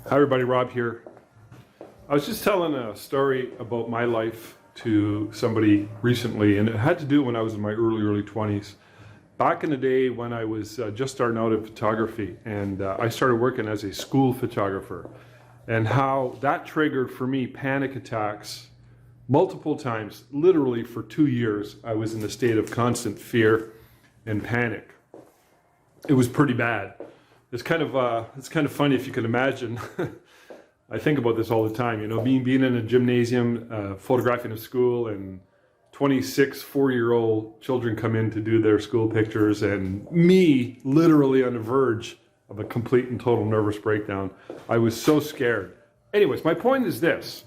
Hi everybody, Rob here. I was just telling a story about my life to somebody recently, and it had to do when I was in my early 20s. Back in the day when I was just starting out in photography, and I started working as a school photographer, and how that triggered for me panic attacks multiple times. Literally for 2 years, I was in a state of constant fear and panic. It was pretty bad. It's kind of funny if you can imagine. I think about this all the time, you know, being in a gymnasium, photographing a school, and 26 4-year-old children come in to do their school pictures, and me literally on the verge of a complete and total nervous breakdown. I was so scared. Anyways, my point is this.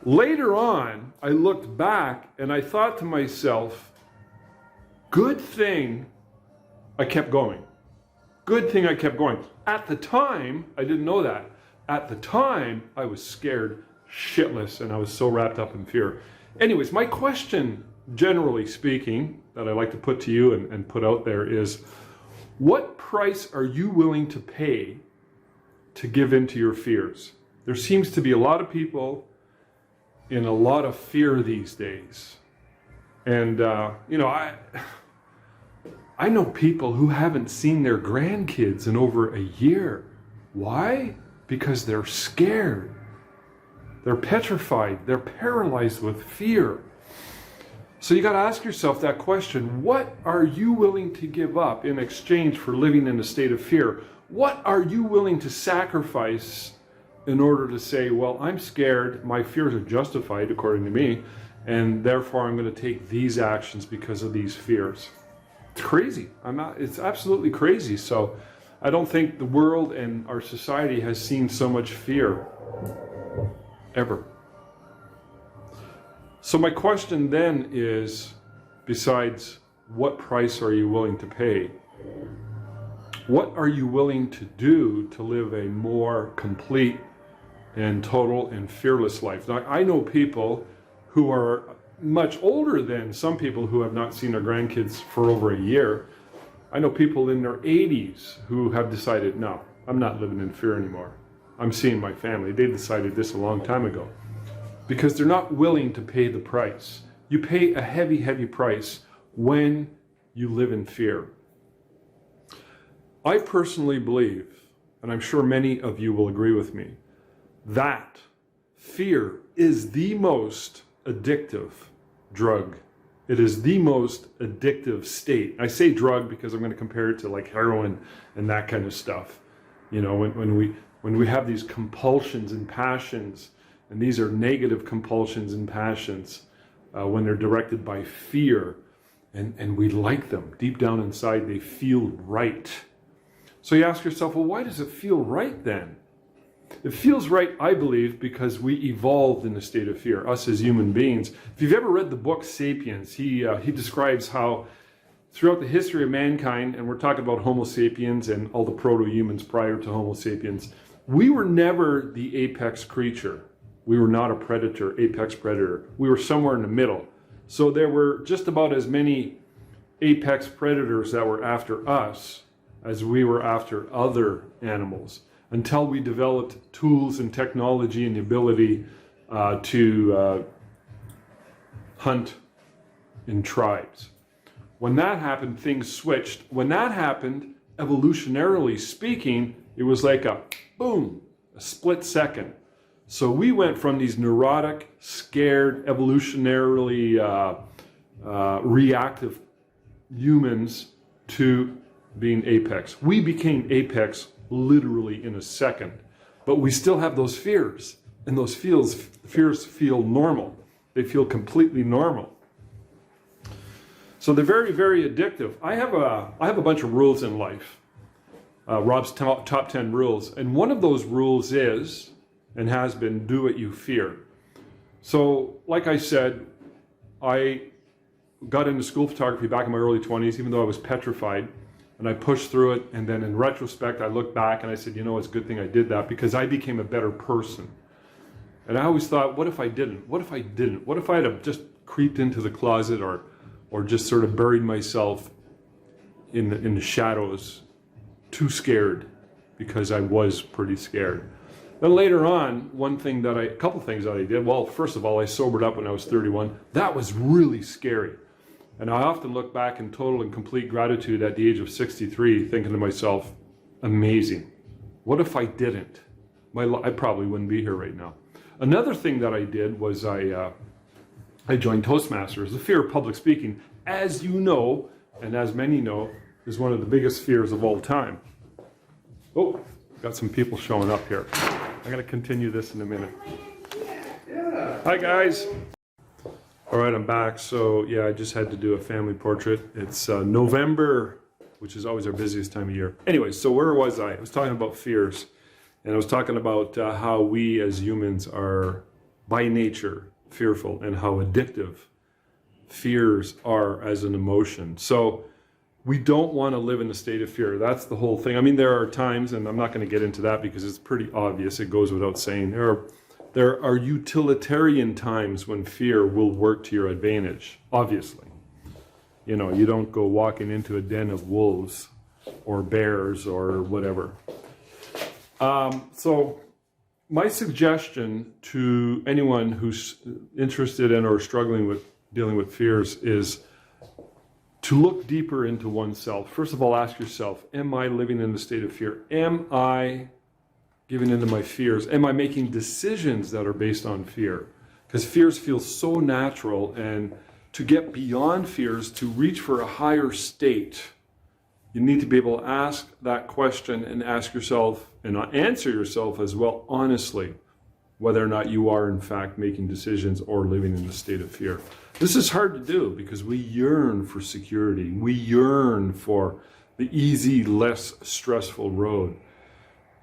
Later on, I looked back and I thought to myself, good thing I kept going. Good thing I kept going. At the time, I didn't know that. At the time, I was scared shitless and I was so wrapped up in fear. Anyways, my question, generally speaking, that I like to put to you and put out there is, what price are you willing to pay to give in to your fears? There seems to be a lot of people in a lot of fear these days. And, you know, I know people who haven't seen their grandkids in over a year. Why? Because they're scared. They're petrified. They're paralyzed with fear. So you got to ask yourself that question. What are you willing to give up in exchange for living in a state of fear? What are you willing to sacrifice in order to say, well, I'm scared, my fears are justified according to me, and therefore I'm going to take these actions because of these fears? It's crazy. It's absolutely crazy. So I don't think the world and our society has seen so much fear ever. So my question then is, besides what price are you willing to pay, what are you willing to do to live a more complete and total and fearless life? Now, I know people who are much older than some people who have not seen their grandkids for over a year. I know people in their 80s who have decided, no, I'm not living in fear anymore. I'm seeing my family. They decided this a long time ago because they're not willing to pay the price. You pay a heavy, heavy price when you live in fear. I personally believe, and I'm sure many of you will agree with me, that fear is the most addictive drug. It is the most addictive state. I say drug because I'm going to compare it to like heroin and that kind of stuff. You know, when we have these compulsions and passions, and these are negative compulsions and passions, when they're directed by fear, and we like them. Deep down inside, they feel right. So you ask yourself, well, why does it feel right then? It feels right, I believe, because we evolved in a state of fear, us as human beings. If you've ever read the book Sapiens, he describes how throughout the history of mankind, and we're talking about Homo sapiens and all the proto-humans prior to Homo sapiens, we were never the apex creature. We were not a predator, apex predator. We were somewhere in the middle. So there were just about as many apex predators that were after us as we were after other animals, until we developed tools and technology and the ability to hunt in tribes. When that happened, things switched. When that happened, evolutionarily speaking, it was like a boom, a split second. So we went from these neurotic, scared, evolutionarily reactive humans to being apex. We became apex literally in a second, but we still have those fears, and those fears feel normal. They feel completely normal. So they're very, very addictive. I have a bunch of rules in life, Rob's top 10 rules, and one of those rules is, and has been, do what you fear. So like I said, I got into school photography back in my early 20s, even though I was petrified. And I pushed through it, and then in retrospect, I looked back and I said, you know, it's a good thing I did that because I became a better person. And I always thought, what if I didn't? What if I didn't? What if I had have just creeped into the closet or just sort of buried myself in the shadows, too scared because I was pretty scared. Then later on, a couple things that I did. Well, first of all, I sobered up when I was 31. That was really scary. And I often look back in total and complete gratitude at the age of 63, thinking to myself, amazing. What if I didn't? I probably wouldn't be here right now. Another thing that I did was I joined Toastmasters. The fear of public speaking, as you know, and as many know, is one of the biggest fears of all time. Oh, got some people showing up here. I'm going to continue this in a minute. Hi, guys. All right, I'm back. So, yeah, I just had to do a family portrait. It's November, which is always our busiest time of year. Anyway, so where was I? I was talking about fears. And I was talking about how we as humans are, by nature, fearful, and how addictive fears are as an emotion. So we don't want to live in a state of fear. That's the whole thing. I mean, there are times, and I'm not going to get into that because it's pretty obvious. It goes without saying. There are utilitarian times when fear will work to your advantage, obviously. You know, you don't go walking into a den of wolves or bears or whatever. So my suggestion to anyone who's interested in or struggling with dealing with fears is to look deeper into oneself. First of all, ask yourself, am I living in a state of fear? Am I giving into my fears? Am I making decisions that are based on fear? Because fears feel so natural, and to get beyond fears, to reach for a higher state, you need to be able to ask that question and ask yourself and answer yourself as well honestly whether or not you are in fact making decisions or living in a state of fear. This is hard to do because we yearn for security. We yearn for the easy, less stressful road.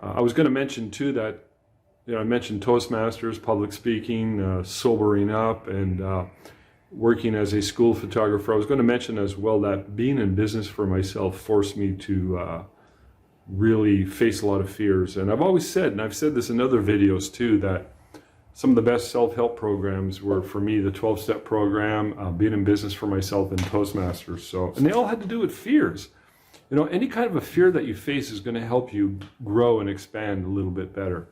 I was going to mention too that, I mentioned Toastmasters, public speaking, sobering up, and working as a school photographer. I was going to mention as well that being in business for myself forced me to really face a lot of fears. And I've always said, and I've said this in other videos too, that some of the best self-help programs were, for me, the 12-step program, being in business for myself, and Toastmasters. And they all had to do with fears. You know, any kind of a fear that you face is going to help you grow and expand a little bit better.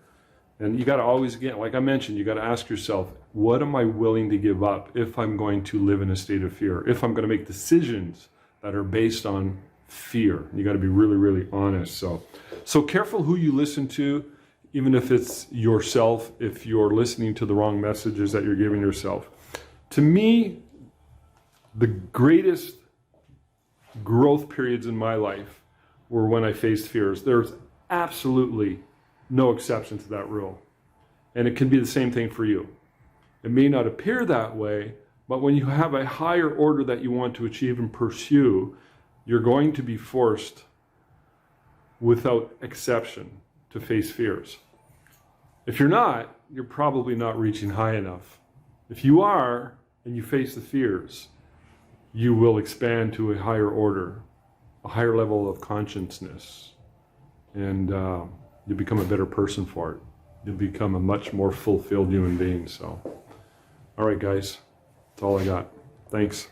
And you got to always, again, like I mentioned, you got to ask yourself, what am I willing to give up if I'm going to live in a state of fear? If I'm going to make decisions that are based on fear? You got to be really, really honest. So careful who you listen to, even if it's yourself, if you're listening to the wrong messages that you're giving yourself. To me, the greatest growth periods in my life were when I faced fears. There's absolutely no exception to that rule. And it can be the same thing for you. It may not appear that way, but when you have a higher order that you want to achieve and pursue, you're going to be forced, without exception, to face fears. If you're not, you're probably not reaching high enough. If you are, and you face the fears, you will expand to a higher order, a higher level of consciousness, and you become a better person for it. You'll become a much more fulfilled human being. So, all right, guys, that's all I got. Thanks.